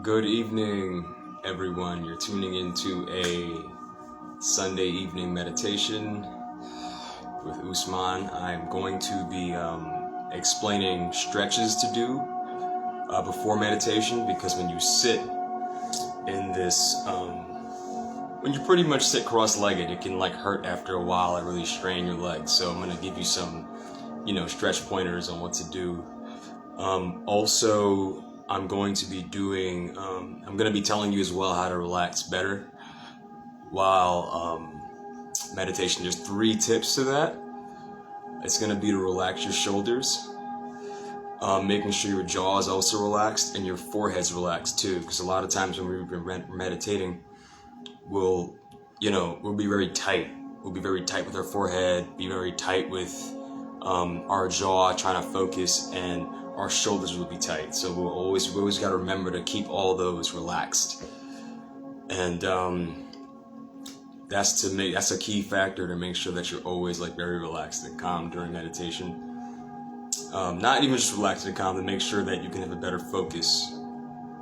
Good evening, everyone. You're tuning into a Sunday evening meditation with Usman. I'm going to be explaining stretches to do before meditation, because when you sit in this, when you pretty much sit cross-legged, it can hurt after a while and really strain your legs. So I'm going to give you some, stretch pointers on what to do. Also, I'm going to be doing, I'm going to be telling you as well how to relax better while meditation. There's 3 tips to that. It's going to be to relax your shoulders, making sure your jaw is also relaxed and your forehead's relaxed too, because a lot of times when we're meditating, we'll be very tight. We'll be very tight with our forehead, be very tight with our jaw, trying to focus, and our shoulders will be tight. So we always got to remember to keep all those relaxed. And that's a key factor to make sure that you're always very relaxed and calm during meditation. Not even just relaxed and calm, to make sure that you can have a better focus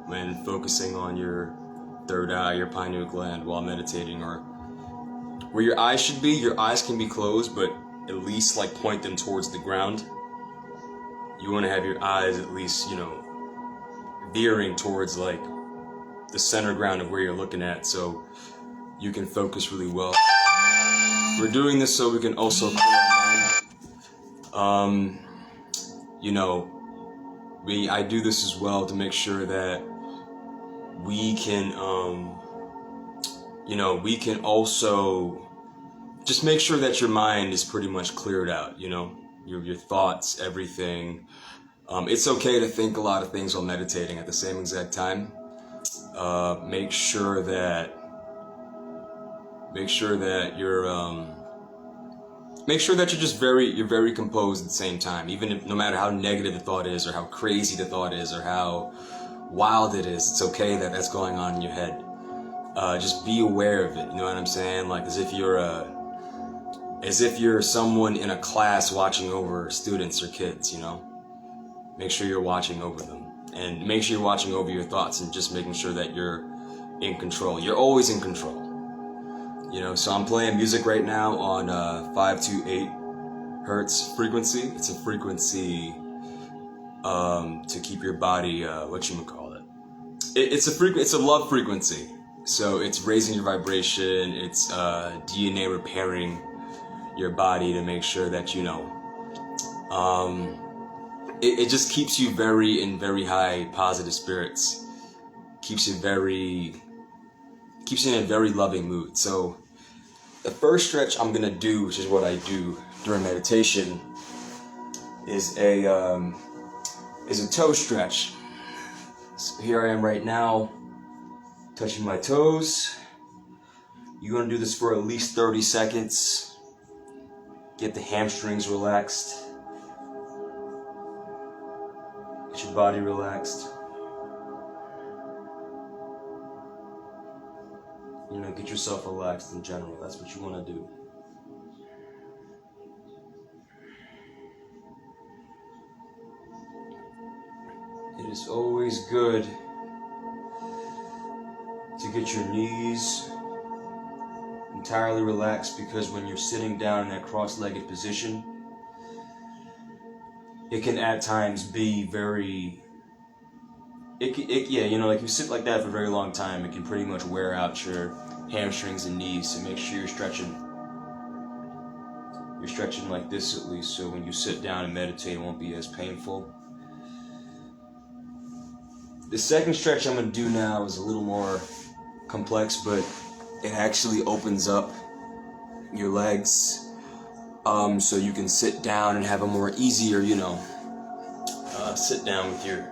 when focusing on your third eye, your pineal gland, while meditating, or where your eyes should be. Your eyes can be closed, but at least point them towards the ground. You want to have your eyes at least, veering towards the center ground of where you're looking at, so you can focus really well. We're doing this so we can also clear our mind. I do this as well to make sure that we can, we can also just make sure that your mind is pretty much cleared out, your thoughts, everything. It's okay to think a lot of things while meditating at the same exact time. Make sure that you're very composed at the same time, even if, no matter how negative the thought is, or how crazy the thought is, or how wild it is. It's okay that that's going on in your head. Just be aware of it. You know what I'm saying? As if you're someone in a class watching over students or kids, Make sure you're watching over them. And make sure you're watching over your thoughts and just making sure that you're in control. You're always in control. So I'm playing music right now on 528 hertz frequency. It's a frequency to keep your body, it's a love frequency. So it's raising your vibration. It's DNA repairing your body to make sure that it just keeps you in very high positive spirits, keeps you in a very loving mood. So the first stretch I'm gonna do, which is what I do during meditation, is a toe stretch. So here I am right now, touching my toes. You're gonna do this for at least 30 seconds. Get the hamstrings relaxed. Get your body relaxed. Get yourself relaxed in general. That's what you want to do. It is always good to get your knees entirely relaxed, because when you're sitting down in that cross-legged position, it can at times be if you sit like that for a very long time, it can pretty much wear out your hamstrings and knees. So make sure you're stretching like this at least, so when you sit down and meditate, it won't be as painful. The second stretch I'm going to do now is a little more complex, but it actually opens up your legs, so you can sit down and have a more easier, sit down with your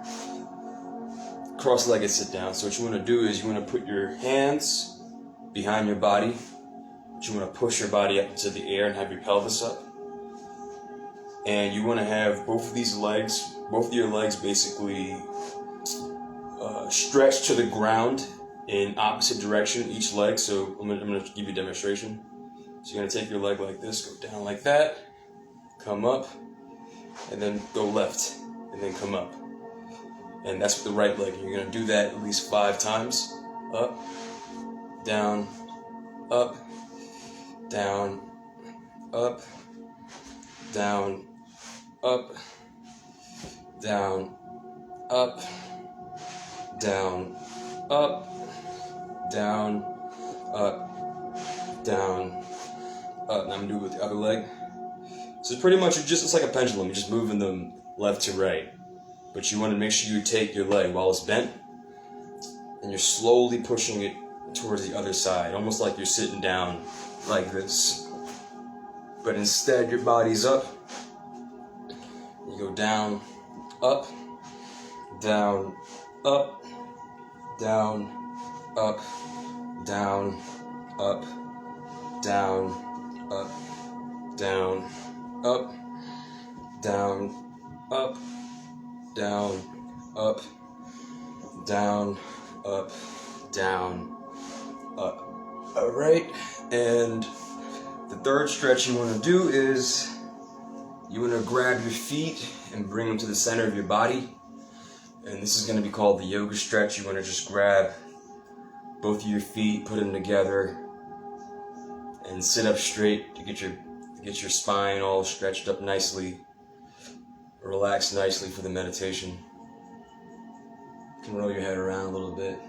cross-legged sit down. So what you want to do is you want to put your hands behind your body. You want to push your body up into the air and have your pelvis up. And you want to have both of your legs basically stretched to the ground in opposite direction, each leg. So I'm going to give you a demonstration. So you're going to take your leg like this, go down like that, come up, and then go left, and then come up. and that's with the right leg. You're going to do that at least 5 times. Up, down, up, down, up, down, up, down, up, down, up, down, up, down, up. Now I'm going to do it with the other leg. So pretty much it's like a pendulum. You're just moving them left to right. But you want to make sure you take your leg while it's bent, and you're slowly pushing it towards the other side, almost like you're sitting down like this. But instead, your body's up. You go down, up, down, up, down, up, down, up, down, up, down, up, down, up, down, up, down, up, down, up. Alright, and the third stretch you want to do is you want to grab your feet and bring them to the center of your body. And this is going to be called the yoga stretch. You want to just grab both of your feet, put them together, and sit up straight to get your spine all stretched up nicely, relax nicely for the meditation. You can roll your head around a little bit.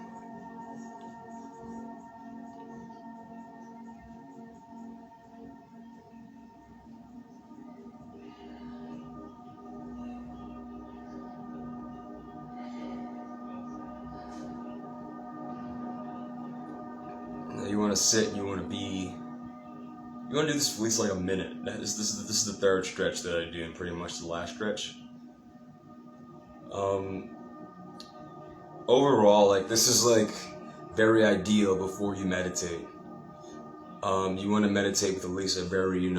Now you want to sit and you want to do this for at least like a minute. This is the third stretch that I do, and pretty much the last stretch. Overall, like, this is like very ideal before you meditate. You want to meditate with at least a very,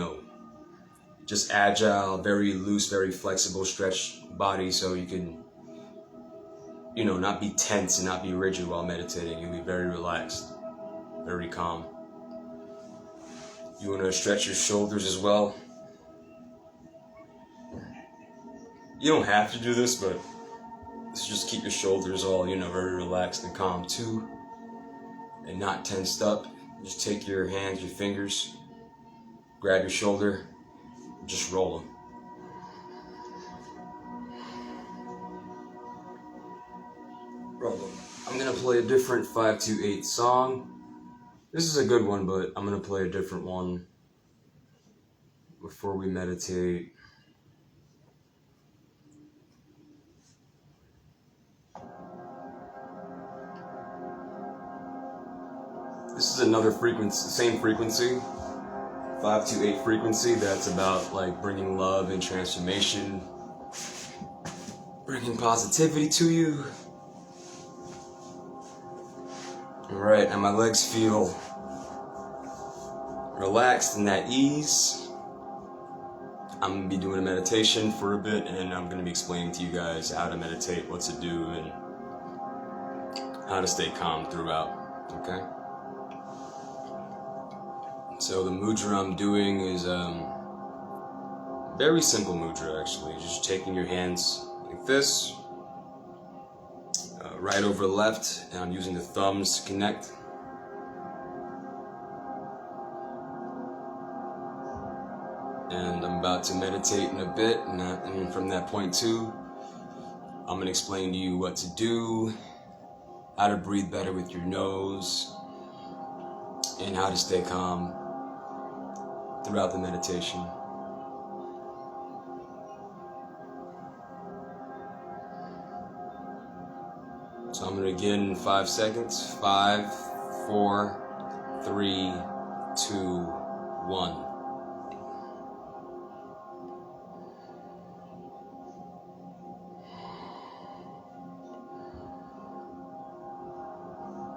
just agile, very loose, very flexible stretch body, so you can, not be tense and not be rigid while meditating. You'll be very relaxed, very calm. You want to stretch your shoulders as well. You don't have to do this, but just keep your shoulders all, very relaxed and calm too, and not tensed up. Just take your hands, your fingers, grab your shoulder, and just roll them. Roll them. I'm gonna play a different 528 song. This is a good one, but I'm gonna play a different one before we meditate. This is another frequency, same frequency, 528 frequency, that's about like bringing love and transformation, bringing positivity to you. Alright, and my legs feel relaxed and at ease. I'm going to be doing a meditation for a bit, and I'm going to be explaining to you guys how to meditate, what to do, and how to stay calm throughout, okay? So the mudra I'm doing is very simple mudra, actually. Just taking your hands like this, right over left, and I'm using the thumbs to connect. And I'm about to meditate in a bit, and from that point too, I'm going to explain to you what to do, how to breathe better with your nose, and how to stay calm throughout the meditation. So I'm going to begin in 5 seconds. 5, 4, 3, 2, 1.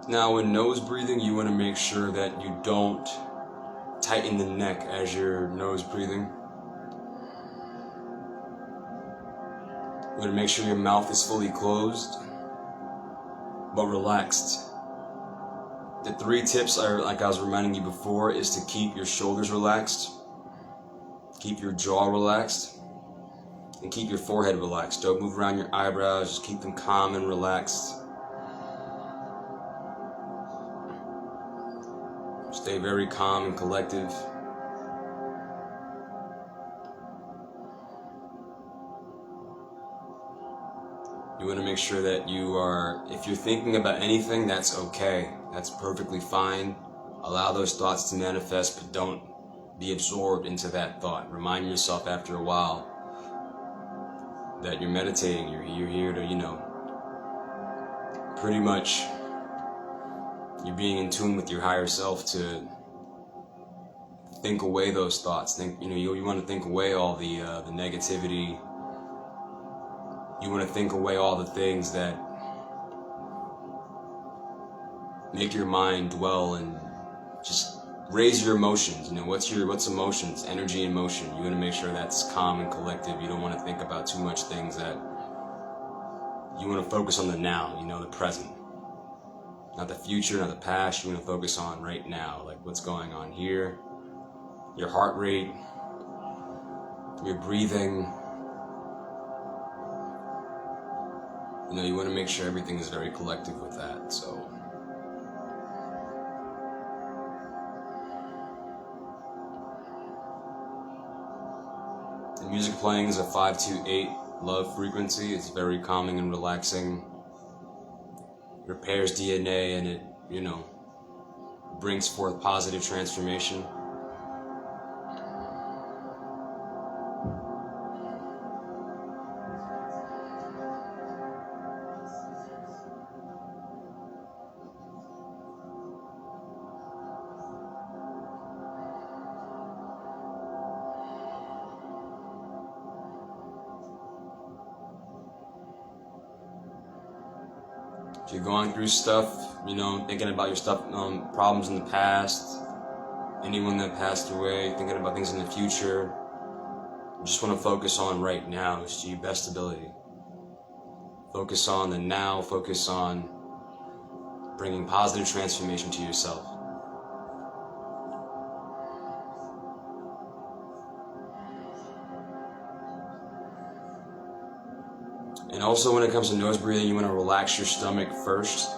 Now, when nose breathing, you want to make sure that you don't tighten the neck as you're nose breathing. You want to make sure your mouth is fully closed, but relaxed. The 3 tips are, like I was reminding you before, is to keep your shoulders relaxed, keep your jaw relaxed, And keep your forehead relaxed. Don't move around your eyebrows. Just keep them calm and relaxed. Stay very calm and collective. You want to make sure that you are, if you're thinking about anything, that's okay. That's perfectly fine. Allow those thoughts to manifest, but don't be absorbed into that thought. Remind yourself after a while that you're meditating. You're here to, pretty much you're being in tune with your higher self to think away those thoughts. You want to think away all the negativity. You want to think away all the things that make your mind dwell and just raise your emotions. What's emotions? Energy and motion. You want to make sure that's calm and collective. You don't want to think about too much things that you want to focus on the now, the present. Not the future, not the past. You want to focus on right now, like what's going on here. Your heart rate, your breathing. You want to make sure everything is very collective with that, so. The music playing is a 528 love frequency. It's very calming and relaxing. Repairs DNA and it, brings forth positive transformation. If you're going through stuff, thinking about your stuff, problems in the past, anyone that passed away, thinking about things in the future, you just want to focus on right now, just to your best ability. Focus on the now, focus on bringing positive transformation to yourself. And also when it comes to nose breathing, you want to relax your stomach first.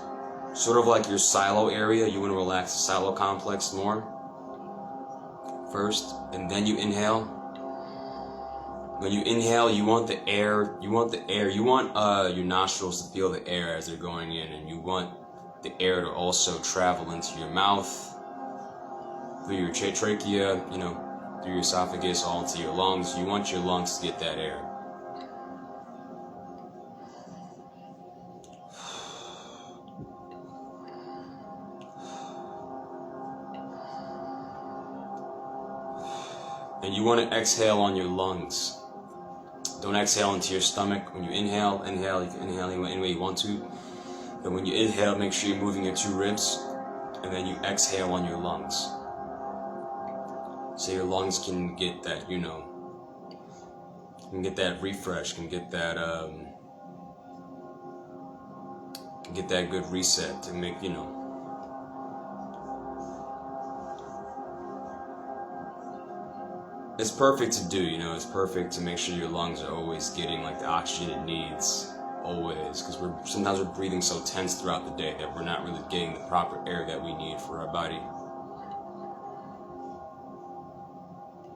Sort of like your silo area, you want to relax the silo complex more first, and then you inhale. When you inhale, you want your nostrils to feel the air as they're going in, and you want the air to also travel into your mouth, through your trachea, through your esophagus, all into your lungs. You want your lungs to get that air. And you want to exhale on your lungs. Don't exhale into your stomach. When you inhale, you can inhale any way you want to. But when you inhale, make sure you're moving your two ribs. And then you exhale on your lungs. So your lungs can get that, can get that refresh, can get that good reset to make, It's perfect to do, it's perfect to make sure your lungs are always getting like the oxygen it needs, always, because sometimes we're breathing so tense throughout the day that we're not really getting the proper air that we need for our body.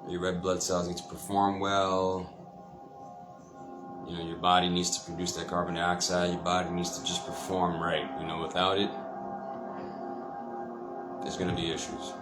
Your red blood cells need to perform well. Your body needs to produce that carbon dioxide. Your body needs to just perform right. Without it, there's going to be issues.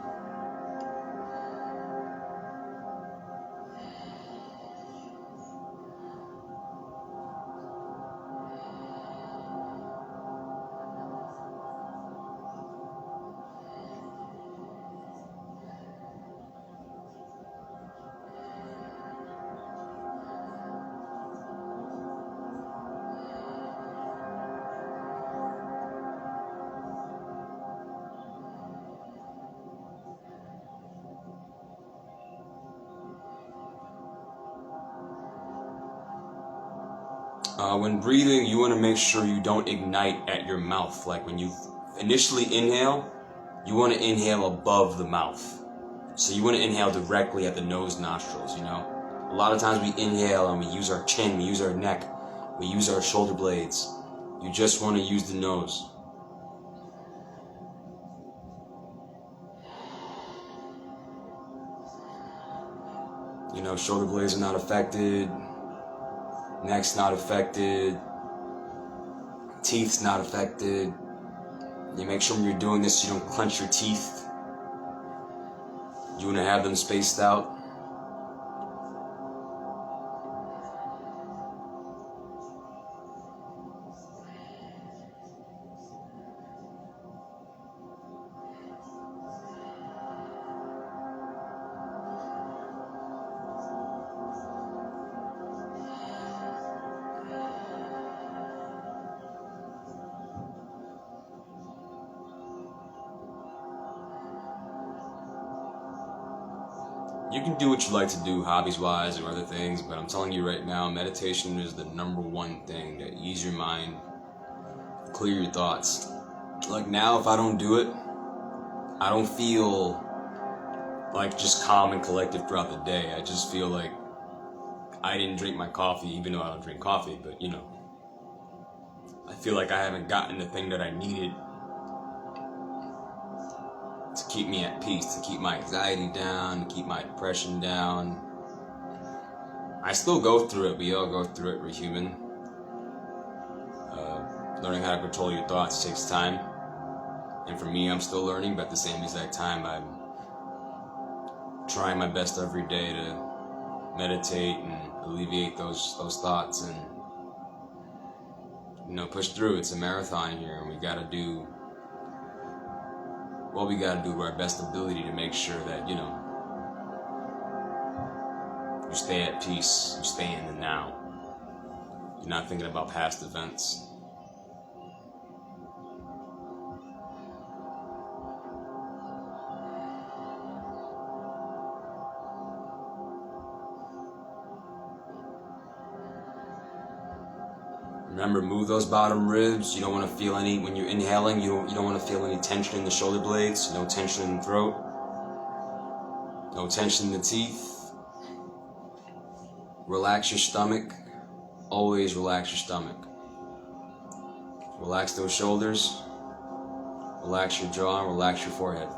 When breathing, you want to make sure you don't ignite at your mouth. Like when you initially inhale, you want to inhale above the mouth. So you want to inhale directly at the nose nostrils, A lot of times we inhale and we use our chin, we use our neck, we use our shoulder blades. You just want to use the nose. You know, shoulder blades are not affected, neck's not affected, teeth's not affected. You make sure when you're doing this you don't clench your teeth. You want to have them spaced out. You can do what you like to do hobbies-wise or other things, but I'm telling you right now, meditation is the number one thing to ease your mind, clear your thoughts. Like now, if I don't do it, I don't feel like just calm and collected throughout the day. I just feel like I didn't drink my coffee, even though I don't drink coffee, but you know, I feel like I haven't gotten the thing that I needed to keep me at peace, to keep my anxiety down, to keep my depression down. I still go through it. We all go through it. We're human. Learning how to control your thoughts takes time. And for me, I'm still learning, but at the same exact time, I'm trying my best every day to meditate and alleviate those thoughts and, you know, push through. It's a marathon here, and we gotta do what we gotta do to our best ability to make sure that, you know, you stay at peace, you stay in the now. You're not thinking about past events. Remember, move those bottom ribs. You don't want to feel any, when you're inhaling, you don't want to feel any tension in the shoulder blades, no tension in the throat, no tension in the teeth. Relax your stomach. Always relax your stomach. Relax those shoulders. Relax your jaw, relax your forehead.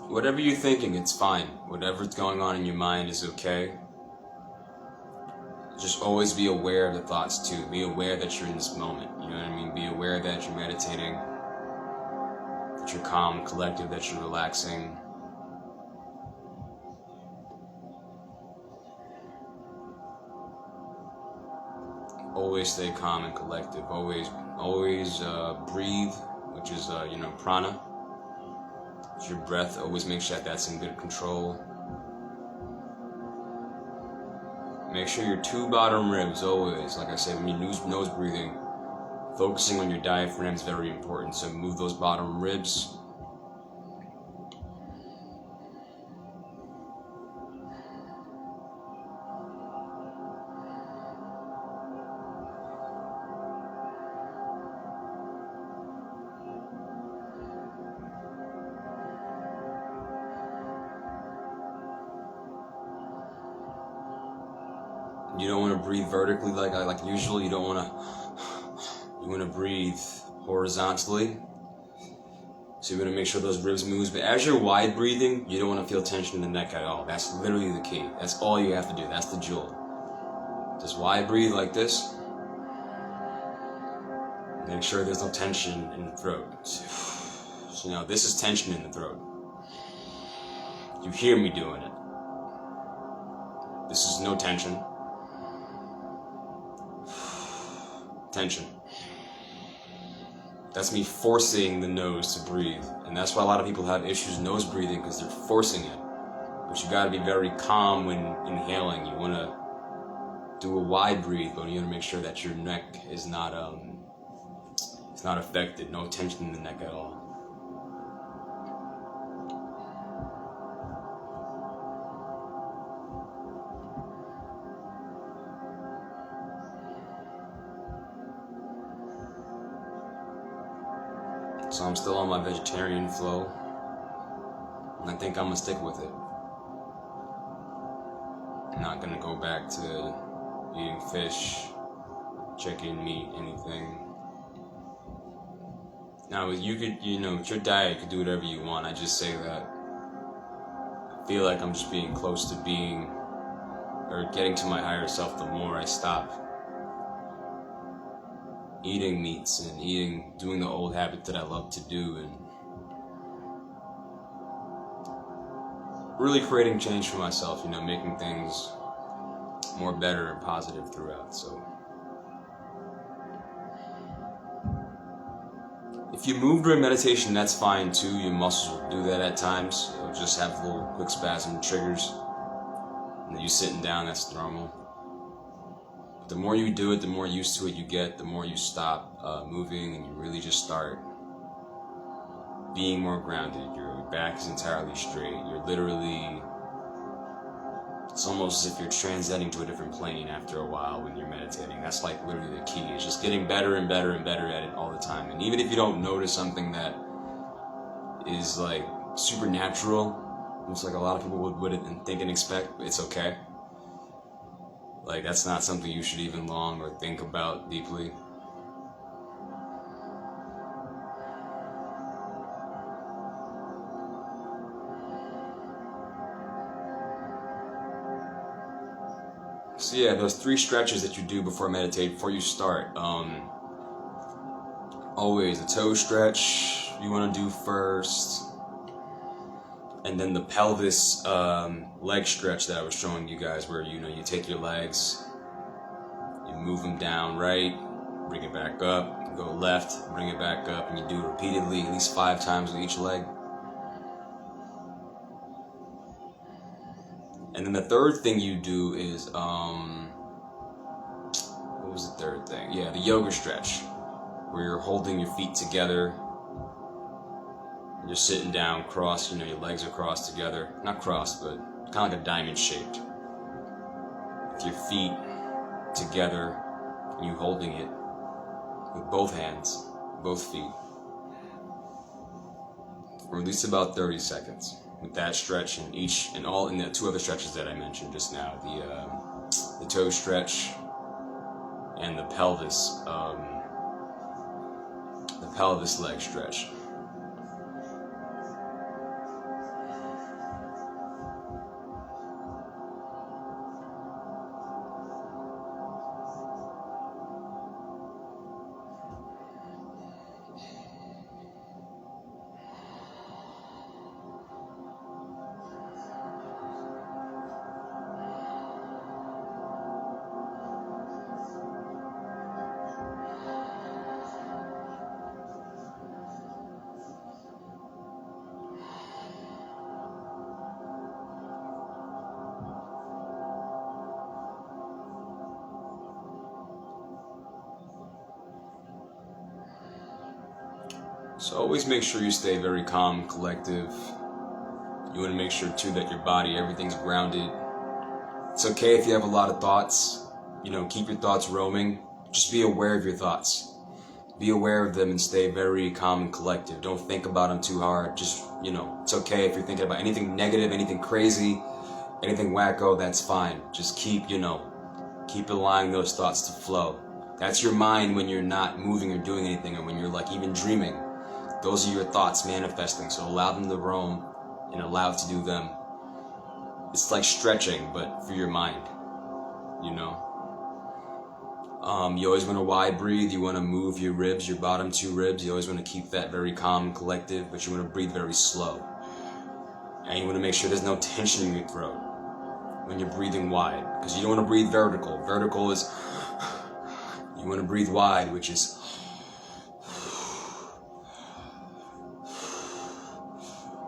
Whatever you're thinking, it's fine. Whatever's going on in your mind is okay. Just always be aware of the thoughts too. Be aware that you're in this moment. You know what I mean? Be aware that you're meditating, that you're calm, collected, that you're relaxing. Always stay calm and collective. Always breathe, which is prana. Your breath, always make sure that that's in good control. Make sure your two bottom ribs always, like I said, when you nose breathing, focusing on your diaphragm is very important. So move those bottom ribs. You don't want to breathe vertically like usual. You want to breathe horizontally. So you're going to make sure those ribs move. But as you're wide breathing, you don't want to feel tension in the neck at all. That's literally the key. That's all you have to do. That's the jewel. Just wide breathe like this. Make sure there's no tension in the throat. So now this is tension in the throat. You hear me doing it. This is no tension. tension. That's me forcing the nose to breathe. And that's why a lot of people have issues nose breathing, because they're forcing it. But you gotta be very calm when inhaling. You wanna do a wide breathe, but you wanna make sure that your neck is not it's not affected. No tension in the neck at all. So I'm still on my vegetarian flow, and I think I'm gonna stick with it. I'm not gonna go back to eating fish, chicken, meat, anything. Now, you could, with your diet, you could do whatever you want. I just say that I feel like I'm just being close to being, or getting to my higher self the more I stop eating meats and doing the old habit that I love to do, and really creating change for myself, making things more better and positive throughout. So if you move during meditation, that's fine too. Your muscles will do that at times. It'll just have little quick spasm triggers. And then you sitting down, that's normal. But the more you do it, the more used to it you get, the more you stop moving, and you really just start being more grounded. Your back is entirely straight. You're literally, it's almost as if you're transcending to a different plane after a while when you're meditating. That's like literally the key. It's just getting better and better and better at it all the time. And even if you don't notice something that is like supernatural, almost like a lot of people would think and expect, it's okay. Like, that's not something you should even long or think about deeply. So yeah, those 3 stretches that you do before you start. Always the toe stretch you want to do first, and then the pelvis leg stretch that I was showing you guys, where you take your legs, you move them down right, bring it back up, go left, bring it back up, and you do it repeatedly, at least 5 times with each leg. And then the third thing you do is, what was the third thing? Yeah, the yoga stretch, where you're holding your feet together. You're sitting down, crossed, your legs are crossed together. Not crossed, but kind of like a diamond shaped. With your feet together, and you holding it with both hands, both feet, for at least about 30 seconds. With that stretch and the 2 other stretches that I mentioned just now, the toe stretch and the pelvis leg stretch. So always make sure you stay very calm, collective. You want to make sure too that your body, everything's grounded. It's okay if you have a lot of thoughts. Keep your thoughts roaming. Just be aware of your thoughts. Be aware of them and stay very calm and collective. Don't think about them too hard. Just, it's okay if you're thinking about anything negative, anything crazy, anything wacko, that's fine. Just keep allowing those thoughts to flow. That's your mind when you're not moving or doing anything, or when you're like even dreaming. Those are your thoughts manifesting, so allow them to roam and allow it to do them. It's like stretching, but for your mind, You always want to wide breathe. You want to move your ribs, your bottom 2 ribs. You always want to keep that very calm and collective, but you want to breathe very slow. And you want to make sure there's no tension in your throat when you're breathing wide, because you don't want to breathe vertical. Vertical is you You want to breathe wide, which is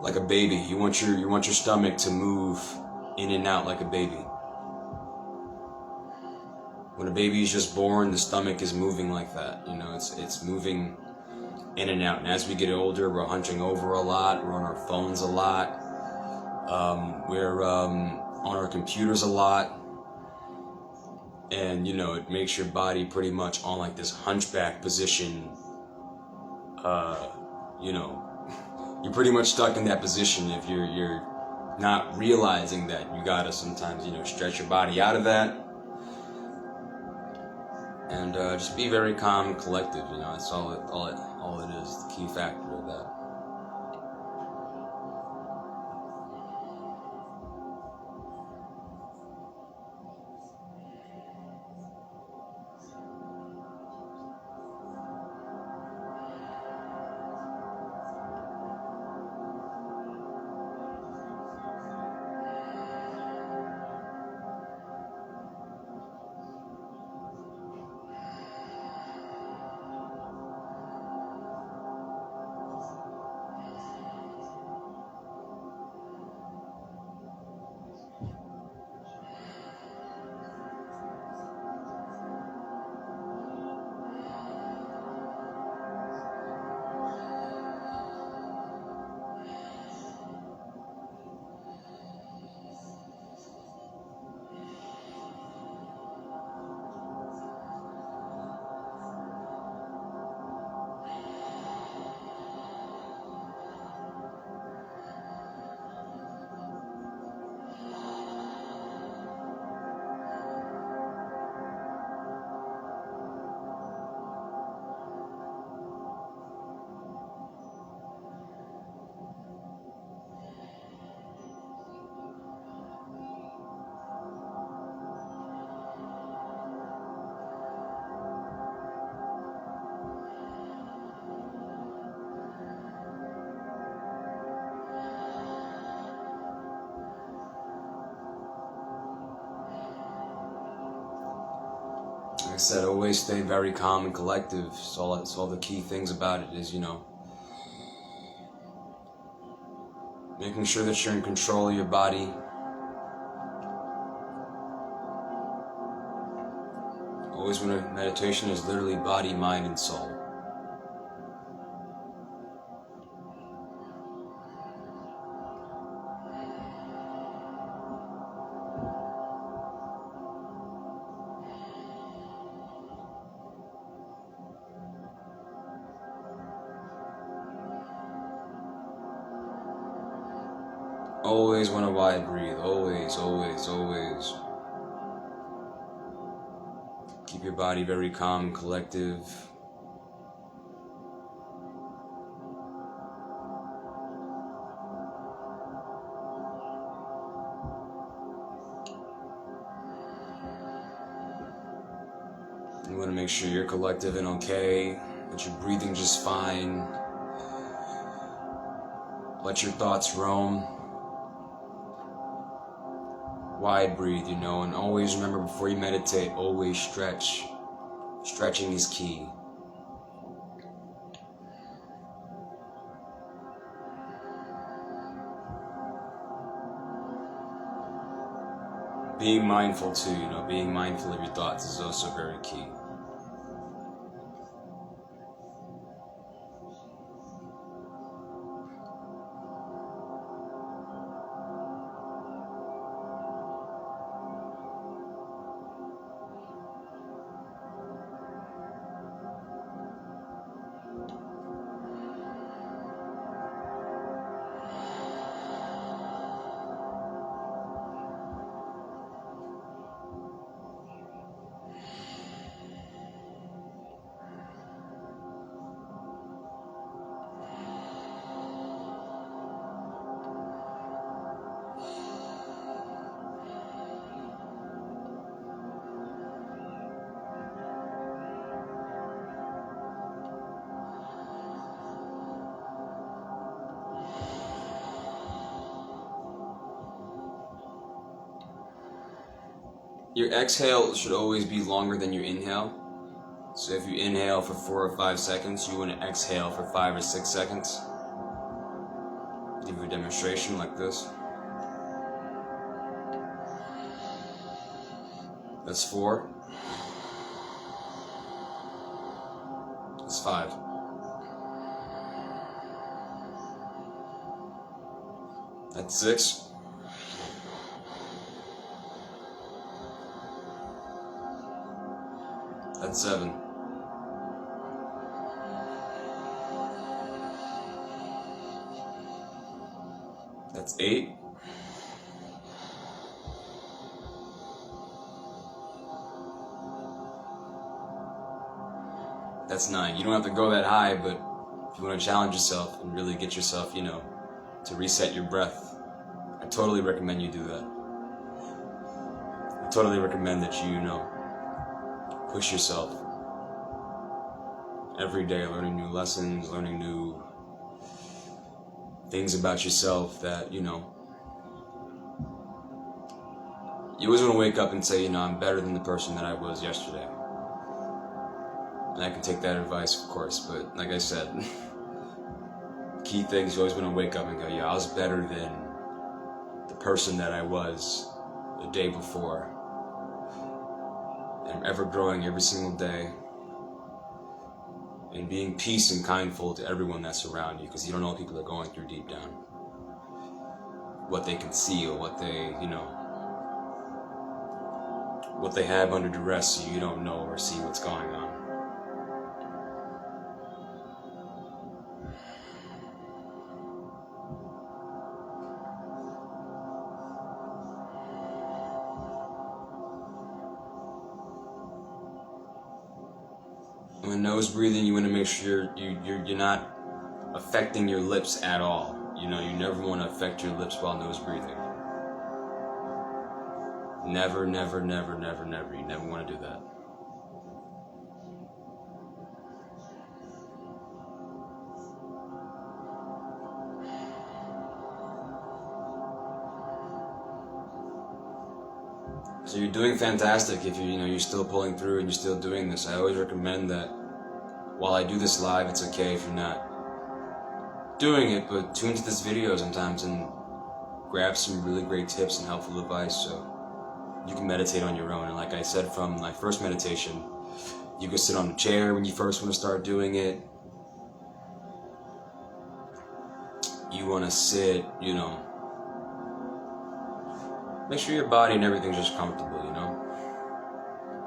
like a baby. You want your stomach to move in and out like a baby. When a baby is just born, the stomach is moving like that. You know, it's moving in and out. And as we get older, we're hunching over a lot. We're on our phones a lot. We're on our computers a lot. And, you know, it makes your body pretty much on like this hunchback position. You know, you're pretty much stuck in that position if you're not realizing that you gotta sometimes, you know, stretch your body out of that. And just be very calm and collective, you know, that's all it is, the key factor of that. Like I said, always stay very calm and collective. It's all the key things about it is, you know, making sure that you're in control of your body. Always when a meditation is literally body, mind, and soul. Always want to wide breathe. Always, always, always. Keep your body very calm and collective. You want to make sure you're collective and okay, that you're breathing just fine. Let your thoughts roam. Wide breathe, you know, and always remember before you meditate, always stretch. Stretching is key. Being mindful too, you know, being mindful of your thoughts is also very key. Your exhale should always be longer than your inhale. So if you inhale for 4 or 5 seconds, you want to exhale for 5 or 6 seconds. Give you a demonstration like this. That's 4. That's 5. That's 6. That's 7. That's 8. That's 9. You don't have to go that high, but if you want to challenge yourself and really get yourself, to reset your breath, I totally recommend you do that. I totally recommend that you, push yourself every day, learning new lessons, learning new things about yourself that, you always want to wake up and say, I'm better than the person that I was yesterday. And I can take that advice, of course, but like I said, key thing is you always want to wake up and go, yeah, I was better than the person that I was the day before. And I'm ever growing every single day and being peace and kindful to everyone that's around you, because you don't know what people are going through deep down. What they can see or what they, what they have under duress, so you don't know or see what's going on. When nose breathing, you want to make sure you're not affecting your lips at all. You never want to affect your lips while nose breathing. Never, never, never, never, never. You never want to do that. So you're doing fantastic. If you're still pulling through and you're still doing this, I always recommend that while I do this live, it's okay if you're not doing it, but tune to this video sometimes and grab some really great tips and helpful advice so you can meditate on your own. And like I said from my first meditation, you can sit on a chair when you first want to start doing it. You want to sit, make sure your body and everything's just comfortable,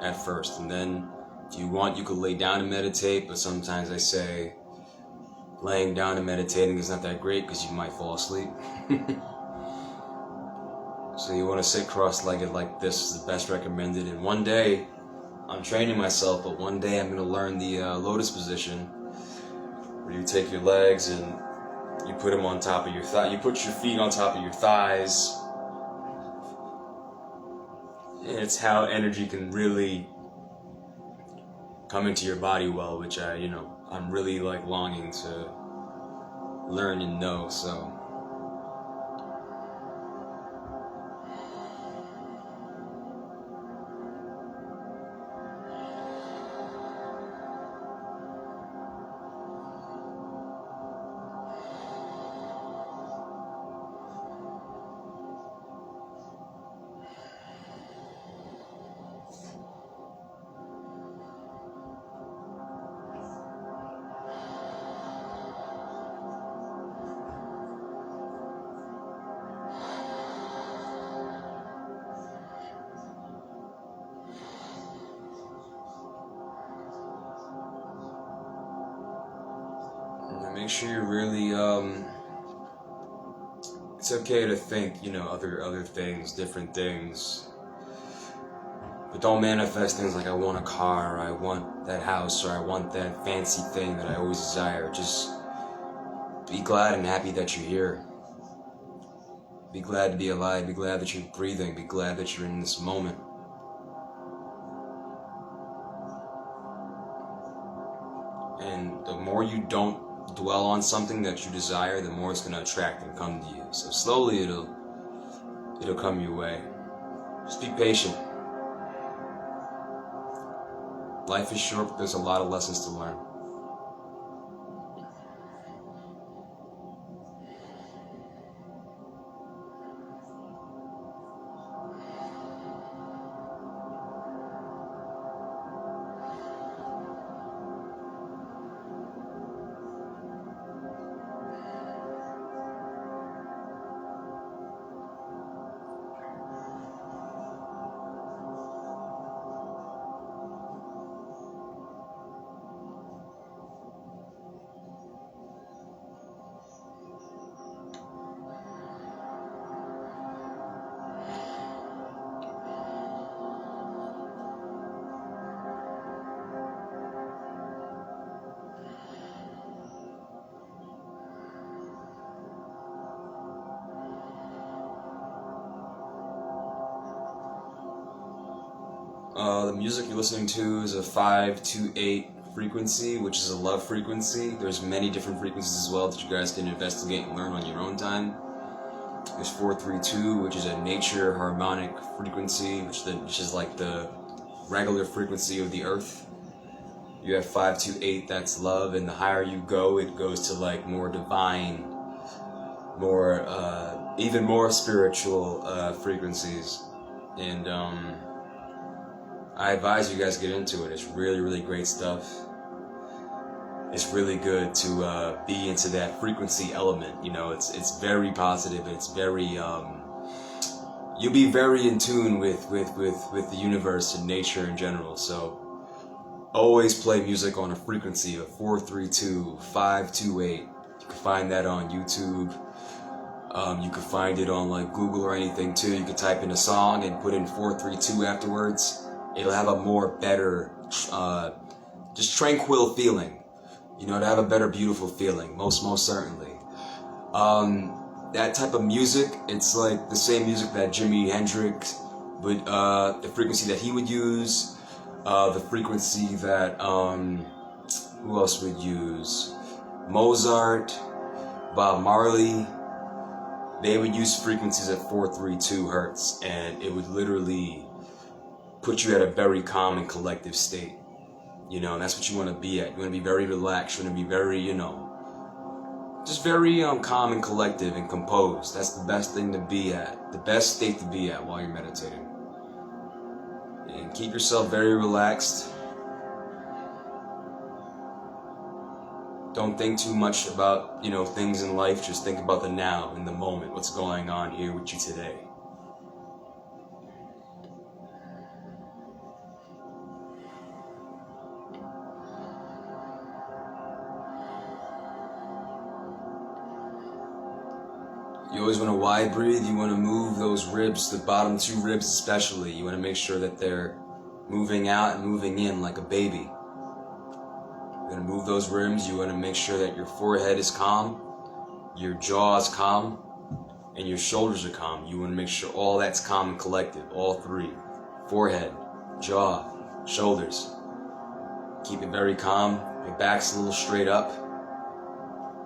at first. And then if you want, you could lay down and meditate, but sometimes I say laying down and meditating is not that great because you might fall asleep. So you want to sit cross-legged like this is the best recommended. And one day, I'm training myself, but one day I'm going to learn the lotus position, where you take your legs and you put them on top of your thigh. You put your feet on top of your thighs. And it's how energy can really come into your body well, which I'm really longing to learn and know, so. Make sure you're really, it's okay to think, other things, different things. But don't manifest things like I want a car, or I want that house, or I want that fancy thing that I always desire. Just be glad and happy that you're here. Be glad to be alive, be glad that you're breathing, be glad that you're in this moment. And the more you don't dwell on something that you desire, the more it's going to attract and come to you. So slowly it'll come your way. Just be patient. Life is short, but there's a lot of lessons to learn. The music you're listening to is a 528 frequency, which is a love frequency. There's many different frequencies as well that you guys can investigate and learn on your own time. There's 432, which is a nature harmonic frequency, which is like the regular frequency of the earth. You have 528, that's love, and the higher you go, it goes to like more divine, more even more spiritual frequencies. And I advise you guys get into it. It's really, really great stuff. It's really good to be into that frequency element. You know, it's very positive. It's very you'll be very in tune with the universe and nature in general. So always play music on a frequency of 432, 528. You can find that on YouTube. You can find it on like Google or anything too. You can type in a song and put in 432 afterwards. It'll have a more better, just tranquil feeling. You know, to have a better, beautiful feeling, most certainly. That type of music, it's like the same music that Jimi Hendrix would, the frequency that he would use, the frequency that, who else would use? Mozart, Bob Marley. They would use frequencies at 432 hertz, and it would literally put you at a very calm and collective state. You know, and that's what you want to be at. You want to be very relaxed. You want to be very, you know, just very calm and collective and composed. That's the best thing to be at. The best state to be at while you're meditating. And keep yourself very relaxed. Don't think too much about, you know, things in life. Just think about the now, in the moment. What's going on here with you today. You always want to wide breathe. You want to move those ribs, the bottom two ribs especially. You want to make sure that they're moving out and moving in like a baby. You're going to move those ribs. You want to make sure that your forehead is calm, your jaw is calm, and your shoulders are calm. You want to make sure all that's calm and collected. All three. Forehead, jaw, shoulders. Keep it very calm. Your back's a little straight up.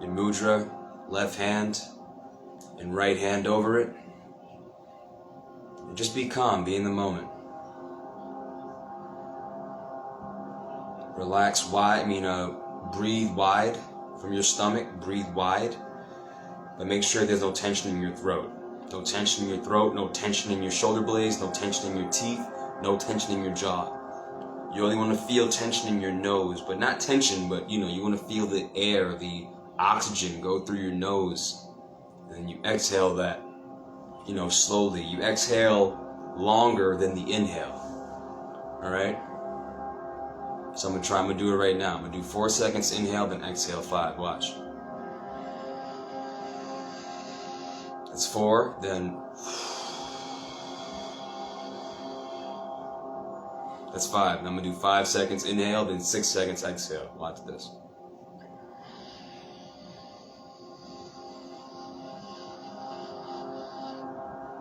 Your mudra, left hand and right hand over it. And just be calm, be in the moment. Relax wide, breathe wide from your stomach, breathe wide. But make sure there's no tension in your throat. No tension in your throat, no tension in your shoulder blades, no tension in your teeth, no tension in your jaw. You only want to feel tension in your nose, but not tension, but you want to feel the air, the oxygen go through your nose. And you exhale that, slowly. You exhale longer than the inhale. Alright? So I'm going to do it right now. I'm going to do 4 seconds inhale, then exhale 5. Watch. That's 4, then that's 5. Now I'm going to do 5 seconds inhale, then 6 seconds exhale. Watch this.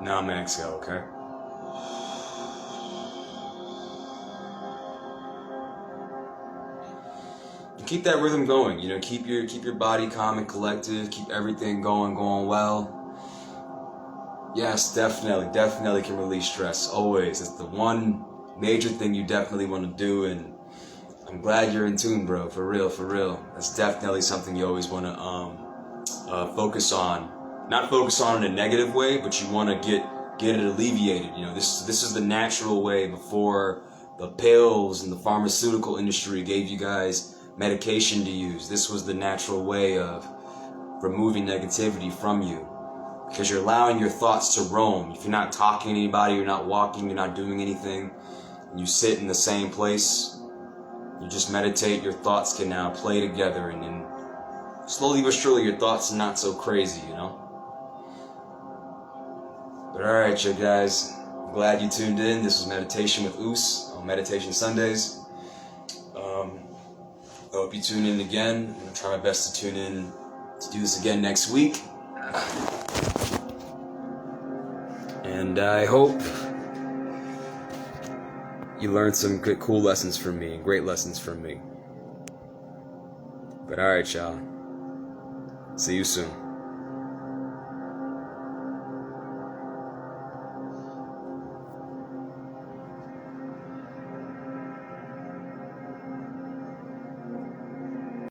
Now I'm going to exhale, okay? And keep that rhythm going, keep your body calm and collected, keep everything going well. Yes, definitely can release stress, always. It's the one major thing you definitely want to do, and I'm glad you're in tune, bro. For real, for real. That's definitely something you always want to focus on. Not focus on in a negative way, but you want to get it alleviated. You know, this is the natural way before the pills and the pharmaceutical industry gave you guys medication to use. This was the natural way of removing negativity from you, because you're allowing your thoughts to roam. If you're not talking to anybody, you're not walking, you're not doing anything, and you sit in the same place, you just meditate, your thoughts can now play together, and then slowly but surely your thoughts are not so crazy, you know? But alright, you guys, I'm glad you tuned in. This was Meditation with Oos on Meditation Sundays. I hope you tune in again. I'm going to try my best to tune in to do this again next week. And I hope you learned some good, cool lessons from me, and great lessons from me. But alright, y'all. See you soon.